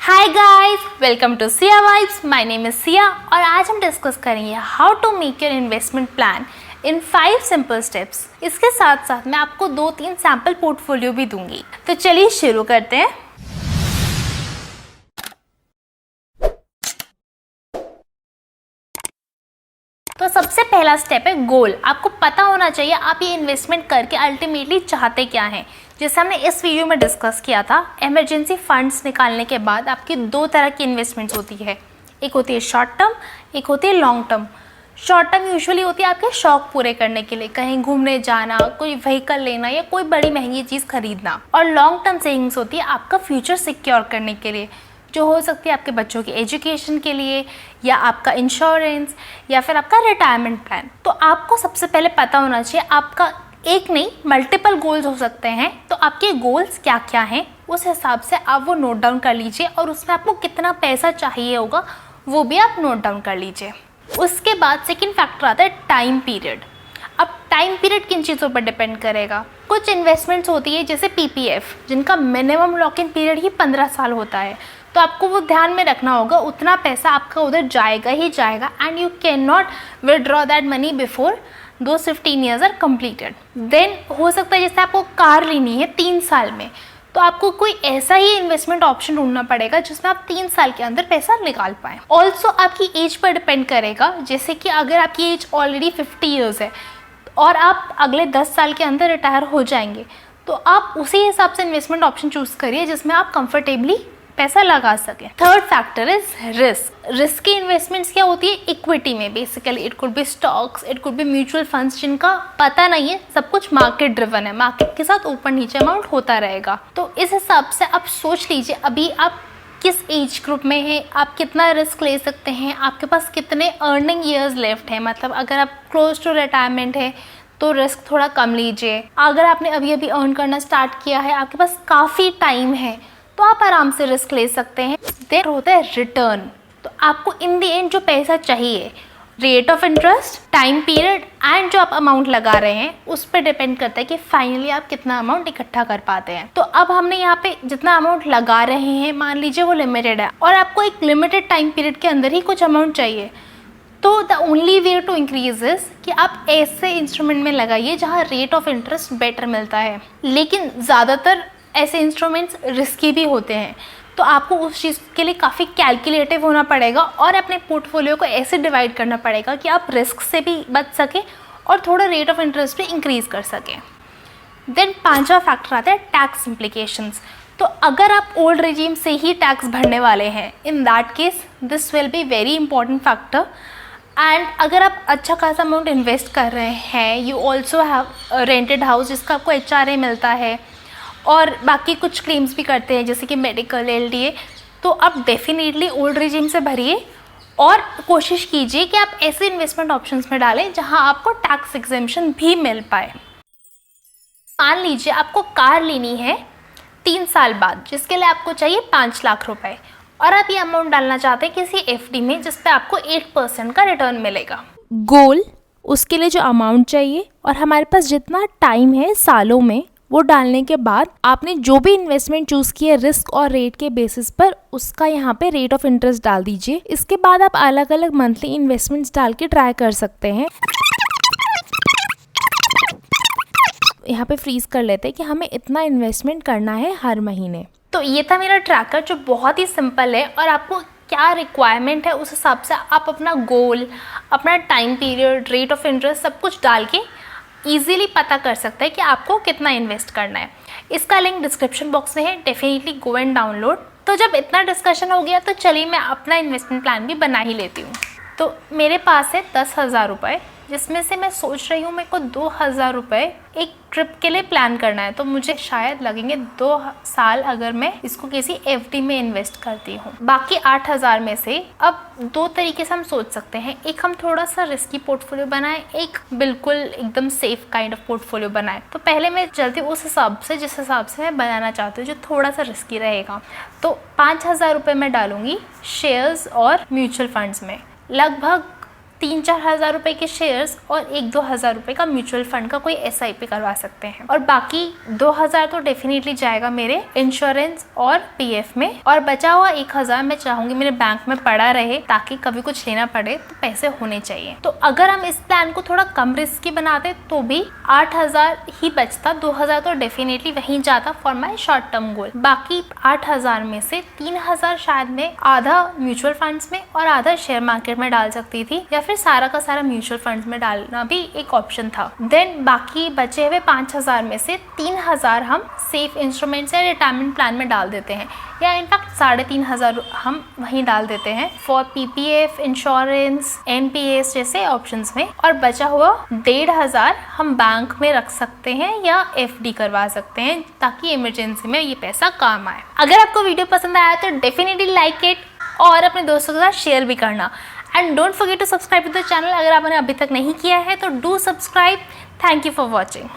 Hi guys, welcome to Siya vibes. My name is Siya और आज हम डिस्कस करेंगे how to make your investment plan in 5 simple steps. इसके साथ साथ मैं आपको 2-3 सैम्पल पोर्टफोलियो भी दूंगी। तो चलिए शुरू करते हैं। तो सबसे पहला स्टेप है गोल। आपको पता होना चाहिए आप ये इन्वेस्टमेंट करके अल्टीमेटली चाहते क्या हैं। जैसे हमने इस वीडियो में डिस्कस किया था, इमरजेंसी फंड्स निकालने के बाद आपकी 2 तरह की इन्वेस्टमेंट्स होती है। एक होती है शॉर्ट टर्म, एक होती है long term. Short term usually होती है आपके शौक पूरे करने के लिए, कहीं घूमने जाना, कोई व्हीकल लेना या कोई बड़ी महंगी चीज़ खरीदना। और लॉन्ग टर्म सेविंग्स होती है आपका फ्यूचर सिक्योर करने के लिए, जो हो सकती है आपके बच्चों की एजुकेशन के लिए या आपका इंश्योरेंस या फिर आपका रिटायरमेंट प्लान। तो आपको सबसे पहले पता होना चाहिए आपका एक नहीं मल्टीपल गोल्स हो सकते हैं। तो आपके गोल्स क्या क्या हैं उस हिसाब से आप वो नोट डाउन कर लीजिए और उसमें आपको कितना पैसा चाहिए होगा वो भी आप नोट डाउन कर लीजिए। उसके बाद सेकेंड फैक्टर आता है टाइम पीरियड। अब टाइम पीरियड किन चीज़ों पर डिपेंड करेगा। कुछ इन्वेस्टमेंट्स होती है जैसे पीपीएफ, जिनका मिनिमम लॉक इन पीरियड ही 15 साल होता है। तो आपको वो ध्यान में रखना होगा, उतना पैसा आपका उधर जाएगा ही जाएगा and you can not withdraw that money before those 15 years are completed. Then हो सकता है जैसे आपको कार लेनी है 3 साल में, तो आपको कोई ऐसा ही इन्वेस्टमेंट ऑप्शन ढूंढना पड़ेगा जिसमें आप 3 साल के अंदर पैसा निकाल पाएँ। ऑल्सो आपकी एज पर डिपेंड करेगा, जैसे कि अगर आपकी एज ऑलरेडी 50 ईयर्स है और आप अगले 10 साल के अंदर रिटायर हो जाएंगे, तो आप उसी हिसाब से इन्वेस्टमेंट ऑप्शन चूज़ करिए जिसमें आप कंफर्टेबली पैसा लगा सकें। Third factor is risk. Risk की इन्वेस्टमेंट्स क्या होती है इक्विटी में। Basically it could be stocks, it could be mutual funds, जिनका पता नहीं है, सब कुछ मार्केट ड्रिवन है, मार्केट के साथ ऊपर नीचे अमाउंट होता रहेगा। तो इस हिसाब से आप सोच लीजिए अभी आप किस एज ग्रुप में है, आप कितना रिस्क ले सकते हैं, आपके पास कितने अर्निंग ईयर्स लेफ्ट है। मतलब अगर आप क्लोज टू रिटायरमेंट है तो रिस्क थोड़ा कम लीजिए। अगर आपने अभी अभी अर्न करना स्टार्ट किया है, आपके पास काफ़ी टाइम है, तो आप आराम से रिस्क ले सकते हैं। देर होता है रिटर्न। तो आपको इन दी एंड जो पैसा चाहिए, rate of interest, time period and जो आप अमाउंट लगा रहे हैं उस पर डिपेंड करता है कि फाइनली आप कितना अमाउंट इकट्ठा कर पाते हैं। तो अब हमने यहाँ पे जितना अमाउंट लगा रहे हैं मान लीजिए वो लिमिटेड है और आपको एक लिमिटेड टाइम पीरियड के अंदर ही कुछ अमाउंट चाहिए, तो the only way to increase is कि आप ऐसे इंस्ट्रूमेंट में लगाइए जहाँ रेट ऑफ इंटरेस्ट बेटर मिलता है। लेकिन ज़्यादातर ऐसे इंस्ट्रूमेंट्स रिस्की भी होते हैं, तो आपको उस चीज़ के लिए काफ़ी कैलकुलेटिव होना पड़ेगा और अपने पोर्टफोलियो को ऐसे डिवाइड करना पड़ेगा कि आप रिस्क से भी बच सकें और थोड़ा रेट ऑफ इंटरेस्ट भी इंक्रीज़ कर सकें। देन 5वां फैक्टर आता है टैक्स इम्प्लीकेशंस। तो अगर आप ओल्ड रेजिम से ही टैक्स भरने वाले हैं, in that case this will be very important factor. And अगर आप अच्छा खासा अमाउंट इन्वेस्ट कर रहे हैं, you also have rented house जिसका आपको HRA मिलता है और बाकी कुछ क्लेम्स भी करते हैं जैसे कि मेडिकल, LDA, तो आप डेफिनेटली ओल्ड रेजिम से भरिए और कोशिश कीजिए कि आप ऐसे इन्वेस्टमेंट ऑप्शंस में डालें जहां आपको टैक्स एग्जेम्पशन भी मिल पाए। मान लीजिए आपको कार लेनी है 3 साल बाद, जिसके लिए आपको चाहिए 5 लाख रुपए और आप ये अमाउंट डालना चाहते हैं किसी FD में जिस पे आपको 8% का रिटर्न मिलेगा। गोल, उसके लिए जो अमाउंट चाहिए और हमारे पास जितना टाइम है सालों में, वो डालने के बाद आपने जो भी इन्वेस्टमेंट चूज़ की है रिस्क और रेट के बेसिस पर उसका यहाँ पे रेट ऑफ इंटरेस्ट डाल दीजिए। इसके बाद आप अलग अलग मंथली इन्वेस्टमेंट्स डाल के ट्राई कर सकते हैं। यहाँ पे फ्रीज कर लेते हैं कि हमें इतना इन्वेस्टमेंट करना है हर महीने। तो ये था मेरा ट्रैकर जो बहुत ही सिंपल है और आपको क्या रिक्वायरमेंट है उस हिसाब से आप अपना गोल, अपना time period, rate of interest सब कुछ डाल के ईजिली पता कर सकते हैं कि आपको कितना इन्वेस्ट करना है। इसका लिंक डिस्क्रिप्शन बॉक्स में है, डेफिनेटली गो एंड डाउनलोड। तो जब इतना डिस्कशन हो गया तो चलिए मैं अपना इन्वेस्टमेंट प्लान भी बना ही लेती हूँ। तो मेरे पास है 10,000 रुपये, जिसमें से मैं सोच रही हूँ मेरे को 2,000 रुपये एक ट्रिप के लिए प्लान करना है। तो मुझे शायद लगेंगे 2 साल अगर मैं इसको किसी FD में इन्वेस्ट करती हूँ। बाकी 8,000 में से अब 2 तरीके से हम सोच सकते हैं। एक हम थोड़ा सा रिस्की पोर्टफोलियो बनाएं, एक बिल्कुल एकदम सेफ काइंड ऑफ पोर्टफोलियो बनाएं। तो पहले मैं चलती हूँ उस हिसाब से जिस हिसाब से मैं बनाना चाहती हूँ, जो थोड़ा सा रिस्की रहेगा। तो 5,000 रुपये मैं डालूंगी शेयर्स और म्यूचुअल फंड्स में। लगभग 3-4 हज़ार रुपए के शेयर्स और 1-2 हज़ार रुपए का म्यूचुअल फंड का कोई SIP करवा सकते हैं। और बाकी 2,000 तो डेफिनेटली जाएगा मेरे इंश्योरेंस और PF में, और बचा हुआ 1,000 मैं चाहूंगी मेरे बैंक में पड़ा रहे, ताकि कभी कुछ लेना पड़े तो पैसे होने चाहिए। तो अगर हम इस प्लान को थोड़ा कम रिस्की बनाते तो भी 8,000 ही बचता, 2,000 तो डेफिनेटली वहीं जाता for my short term goal. बाकी 8,000 में से 3,000 शायद मैं आधा म्यूचुअल फंड्स में और आधा शेयर मार्केट में डाल सकती थी, या फिर सारा का सारा म्यूचुअल फंड्स में डालना भी एक ऑप्शन था। देन बाकी बचे हुए 5,000 में से 3,000 हम सेफ इंस्ट्रूमेंट्स या रिटायरमेंट प्लान में डाल देते हैं, या इनफैक्ट 3,500 हम वहीं डाल देते हैं फॉर PPF, इंश्योरेंस, NPS जैसे ऑप्शंस में, और बचा हुआ 1,500 हम बैंक में रख सकते हैं या FD करवा सकते हैं, ताकि इमरजेंसी में ये पैसा काम आए। अगर आपको वीडियो पसंद आया तो डेफिनेटली लाइक इट और अपने दोस्तों के साथ शेयर भी करना। And don't forget to subscribe to the channel. अगर आपने अभी तक नहीं किया है तो do subscribe. Thank you for watching.